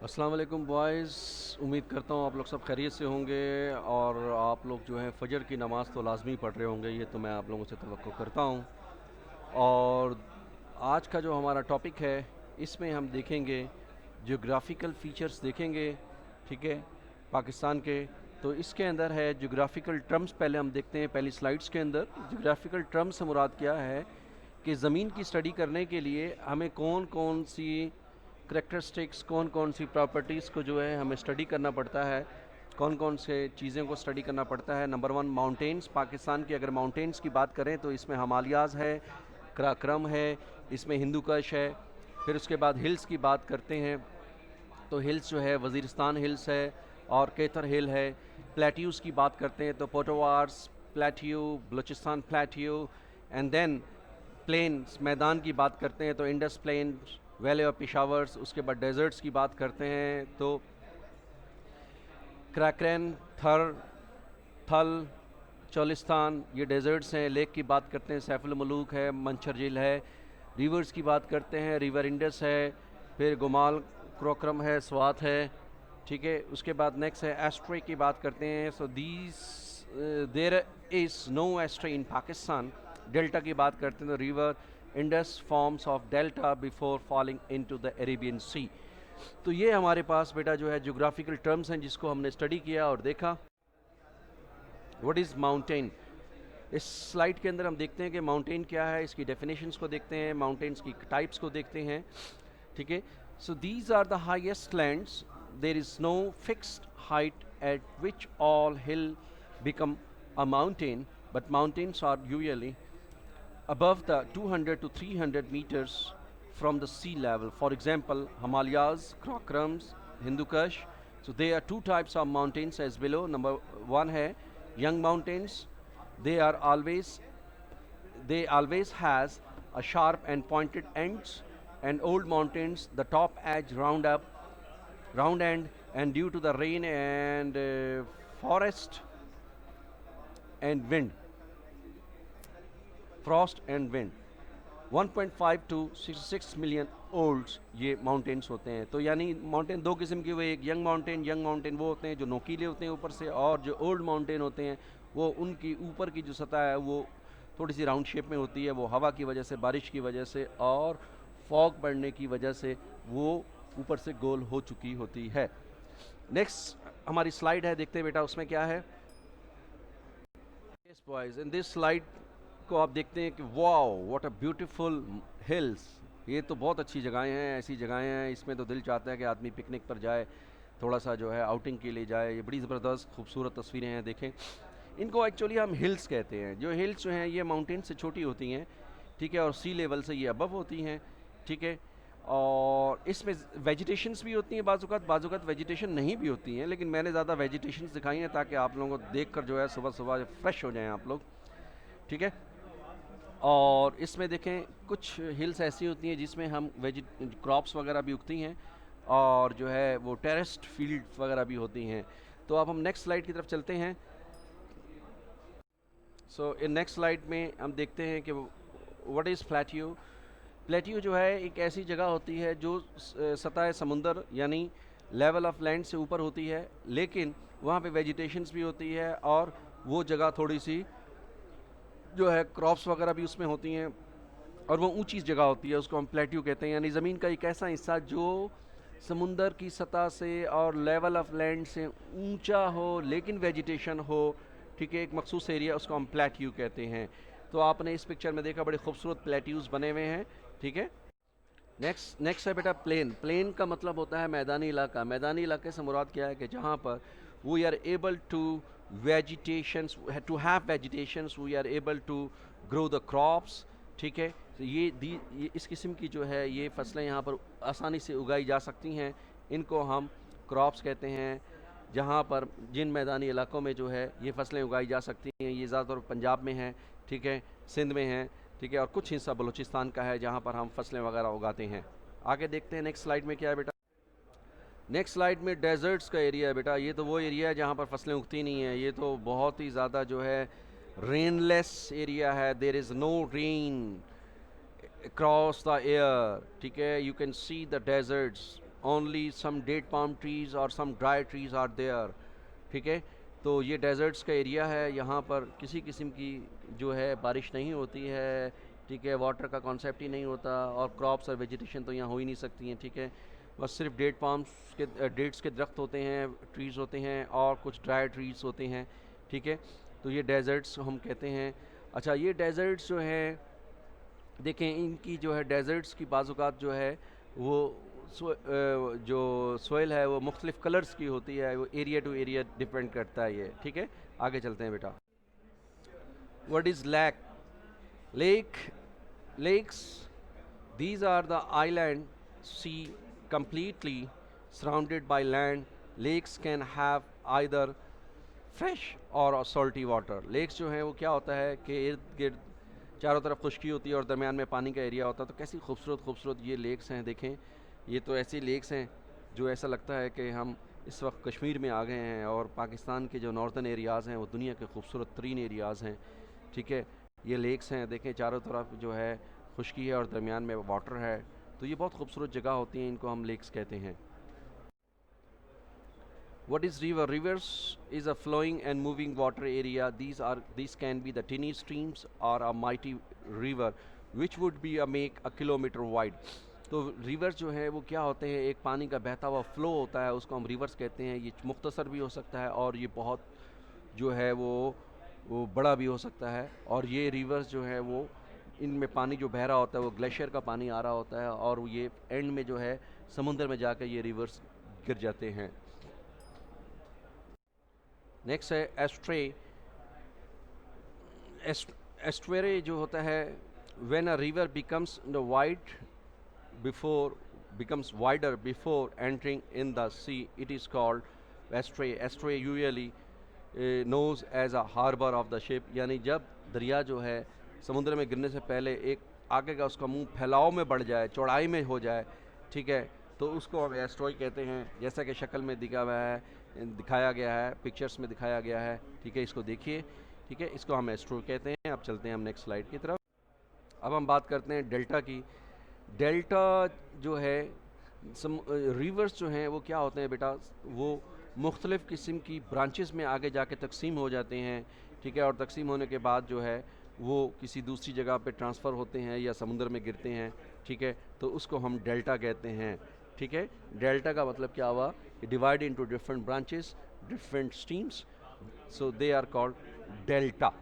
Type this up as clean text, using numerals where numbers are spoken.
अस्सलाम वालेकुम बॉयज़। उम्मीद करता हूँ आप लोग सब खैरियत से होंगे और आप लोग जो है फ़जर की नमाज़ तो लाजमी पढ़ रहे होंगे, ये तो मैं आप लोगों से तवक्को करता हूँ। और आज का जो हमारा टॉपिक है, इसमें हम देखेंगे ज्योग्राफिकल फ़ीचर्स देखेंगे, ठीक है, पाकिस्तान के। तो इसके अंदर है ज्योग्राफिकल टर्म्स। पहले हम देखते हैं पहली स्लाइड्स के अंदर ज्योग्राफिकल टर्म्स से मुराद क्या है कि ज़मीन की स्टडी करने के लिए हमें कौन कौन सी करेक्टरिस्टिक्स, कौन कौन सी प्रॉपर्टीज़ को जो है हमें स्टडी करना पड़ता है, कौन कौन से चीज़ें को स्टडी करना पड़ता है। Number one, mountains. पाकिस्तान की अगर माउंटेन्स की बात करें तो इसमें हिमालयाज़ है, कराक्रम है, इसमें हिंदू कश है। फिर उसके बाद हिल्स की बात करते हैं तो हिल्स जो है वज़ीरिस्तान हिल्स है और केथर हिल है। प्लेट्यूज़ की बात करते हैं तो पोटोवार्स plateau, Balochistan plateau. And then plains, मैदान की बात करते हैं तो इंडस प्लेन, वैली ऑफ पिशावर्स। उसके बाद डेजर्ट्स की बात करते हैं तो क्रैक्रैन, थर, थल, चोलिस्तान, ये डेजर्ट्स हैं। लेक की बात करते हैं, सैफुल मलूक है, मंचर झील है। रिवर्स की बात करते हैं, रिवर इंडस है, फिर गुमाल क्रोक्रम है, स्वात है, ठीक है। उसके बाद नेक्स्ट है एस्ट्रे की बात करते हैं। So these there is no estuary in Pakistan. Delta की बात करते हैं तो river Indus forms of delta before falling into the Arabian sea. तो ये हमारे पास बेटा जो है ज्योग्राफिकल टर्म्स हैं जिसको हमने स्टडी किया और देखा। What is mountain. इस स्लाइड के अंदर हम देखते हैं कि माउंटेन क्या है, इसकी डेफिनेशंस को देखते हैं, माउंटेन्स की टाइप्स को देखते हैं, ठीक है। So these are the highest lands. There is no fixed height at which all hill become a mountain, but mountains are usually above the 200 to 300 meters from the sea level. For example, Himalayas, Karakorams, Hindu Kush. So there are two types of mountains as below. Number one है young mountains. They are always has a sharp and pointed ends, and old mountains the top edge round end, and due to the rain and forest and wind, frost and wind, 1.5 to 66 million olds ये माउंटेन्स होते हैं। तो यानी mountain दो किस्म के हुए, एक यंग माउंटेन वो होते हैं जो नोकीले होते हैं ऊपर से, और जो ओल्ड माउंटेन होते हैं वो उनकी ऊपर की जो सतह है वो थोड़ी सी राउंड शेप में होती है। वो हवा की वजह से, बारिश की वजह से और फॉग पड़ने की वजह से वो ऊपर से गोल हो चुकी होती है। नेक्स्ट हमारी स्लाइड है, देखते हैं बेटा उसमें क्या है। Yes boys, in this slide को आप देखते हैं कि wow what a beautiful hills. ये तो बहुत अच्छी जगहें हैं, ऐसी जगहें हैं इसमें तो दिल चाहता है कि आदमी पिकनिक पर जाए, थोड़ा सा जो है आउटिंग के लिए जाए। ये बड़ी ज़बरदस्त खूबसूरत तस्वीरें हैं, देखें। इनको एक्चुअली हम हिल्स कहते हैं। जो हिल्स जो हैं ये माउंटेन से छोटी होती हैं, ठीक है, और सी लेवल से ये अबव होती हैं, ठीक है। और इसमें वेजिटेशंस भी होती हैं, बाज़ वेजिटेशन नहीं भी होती हैं, लेकिन मैंने ज़्यादा वेजिटेशंस दिखाई हैं ताकि आप लोगों को देख कर जो है सुबह सुबह फ्रेश हो जाएँ आप लोग, ठीक है। और इसमें देखें कुछ हिल्स ऐसी होती हैं जिसमें हम क्रॉप्स वगैरह भी उगती हैं, और जो है वो टेरेस्ड फील्ड वगैरह भी होती हैं। तो अब हम नेक्स्ट स्लाइड की तरफ चलते हैं। सो इन नेक्स्ट स्लाइड में हम देखते हैं कि व्हाट इज़ प्लेट्यू। प्लेट्यू जो है एक ऐसी जगह होती है जो सतह समुंदर यानी लेवल ऑफ लैंड से ऊपर होती है, लेकिन वहाँ पे वेजिटेशंस भी होती है और वो जगह थोड़ी सी जो है क्रॉप्स वगैरह भी उसमें होती हैं, और वो ऊंची जगह होती है, उसको हम प्लेट्यू कहते हैं। यानी ज़मीन का एक ऐसा हिस्सा जो समुंदर की सतह से और लेवल ऑफ लैंड से ऊंचा हो लेकिन वेजिटेशन हो, ठीक है, एक मखसूस एरिया, उसको हम प्लेट्यू कहते हैं। तो आपने इस पिक्चर में देखा बड़े खूबसूरत प्लेट्यूज़ बने हुए हैं, ठीक है। नेक्स्ट है बेटा प्लेन। प्लेन का मतलब होता है मैदानी इलाका। मैदानी इलाके से मुराद क्या है कि जहाँ पर we are able to vegetations, to have vegetations, we are able to grow the crops, ठीक है। तो ये इस किस्म की जो है ये फसलें यहाँ पर आसानी से उगाई जा सकती हैं, इनको हम क्रॉप्स कहते हैं। जहाँ पर जिन मैदानी इलाकों में जो है ये फसलें उगाई जा सकती हैं, ये ज़्यादातर पंजाब में हैं, ठीक है, सिंध में हैं, ठीक है, और कुछ हिस्सा बलूचिस्तान का है जहाँ पर हम फसलें वगैरह उगाते हैं। आगे देखते हैं नेक्स्ट स्लाइड में क्या है बेटा। नेक्स्ट स्लाइड में डेजर्ट्स का एरिया है बेटा। ये तो वो एरिया है जहाँ पर फसलें उगती नहीं हैं, ये तो बहुत ही ज़्यादा जो है रेनलेस एरिया है। There is no rain across the air, ठीक है। You can see the deserts only some date palm trees और some dry trees are there, ठीक है। तो ये डेजर्ट्स का एरिया है, यहाँ पर किसी किस्म की जो है बारिश नहीं होती है, ठीक है, वाटर का कॉन्सेप्ट ही नहीं होता, और क्रॉप्स और वेजिटेशन तो यहाँ हो ही नहीं सकती हैं, ठीक है। बस सिर्फ डेट पाम्स के डेट्स के दरख्त होते हैं, ट्रीज़ होते हैं, और कुछ ड्राई ट्रीज़ होते हैं, ठीक है। तो ये डेजर्ट्स हम कहते हैं। अच्छा, ये डेजर्ट्स जो हैं, देखें इनकी जो है डेजर्ट्स की बाज़ात जो है वो जो सोइल है वो मुख्तलिफ़ कलर्स की होती है, वो एरिया टू एरिया डिपेंड करता है ये, ठीक है। आगे चलते हैं बेटा। What is lake? Lake, lakes, these are the island sea completely surrounded by land. Lakes can have either fresh or salty water. Lakes जो हैं वो क्या होता है कि इर्द गिर्द चारों तरफ खुश्की होती है और दरमियान में पानी का एरिया होता है। तो कैसी खूबसूरत खूबसूरत ये लेक्स हैं, देखें ये तो ऐसी लेक्स हैं जो ऐसा लगता है कि हम इस वक्त कश्मीर में आ गए हैं, और पाकिस्तान के जो नॉर्दर्न एरियाज़ हैं वो दुनिया के खूबसूरत तरीन एरियाज़ हैं, ठीक है। ये लेक्स हैं, देखें चारों तरफ जो है खुश्की है और दरमियान में वाटर है, तो ये बहुत खूबसूरत जगह होती हैं, इनको हम लेक्स कहते हैं। What is river? Rivers is a flowing and moving water area. These can be the tiny streams or a mighty river, which would be a make a kilometer wide. तो रिवर्स जो है वो क्या होते हैं, एक पानी का बहता हुआ फ्लो होता है, उसको हम रिवर्स कहते हैं। ये मुख्तसर भी हो सकता है और ये बहुत जो है वो बड़ा भी हो सकता है। और ये रिवर्स जो है वो इनमें पानी जो बह रहा होता है वो ग्लेशियर का पानी आ रहा होता है, और ये एंड में जो है समुंदर में जाकर ये रिवर्स गिर जाते हैं। नेक्स्ट है एस्ट्रे। एस्ट्वेरे जो होता है, when a river becomes the wide before becomes wider before entering in the sea, it is called estuary. Estuary usually knows as a harbor of the ship, यानी जब दरिया जो है समुद्र में गिरने से पहले एक आगे का उसका मुंह फैलाव में बढ़ जाए, चौड़ाई में हो जाए, ठीक है, तो उसको हम एस्ट्रॉय कहते हैं। जैसा कि शक्ल में दिखाया गया है, पिक्चर्स में दिखाया गया है, ठीक है, इसको देखिए, ठीक है, इसको हम एस्ट्रॉय कहते हैं। अब चलते हैं हम नेक्स्ट स्लाइड की तरफ। अब हम बात करते हैं डेल्टा की। डेल्टा जो है रिवर्स जो हैं वो क्या होते हैं बेटा, वो मुख्तलिफ़ किस्म की ब्रांचेस में आगे जाके तकसीम हो जाते हैं, ठीक है, और तकसीम होने के बाद जो है वो किसी दूसरी जगह पे ट्रांसफ़र होते हैं या समुद्र में गिरते हैं, ठीक है, तो उसको हम डेल्टा कहते हैं, ठीक है। डेल्टा का मतलब क्या हुआ, divide into different branches, different streams, so they are called delta.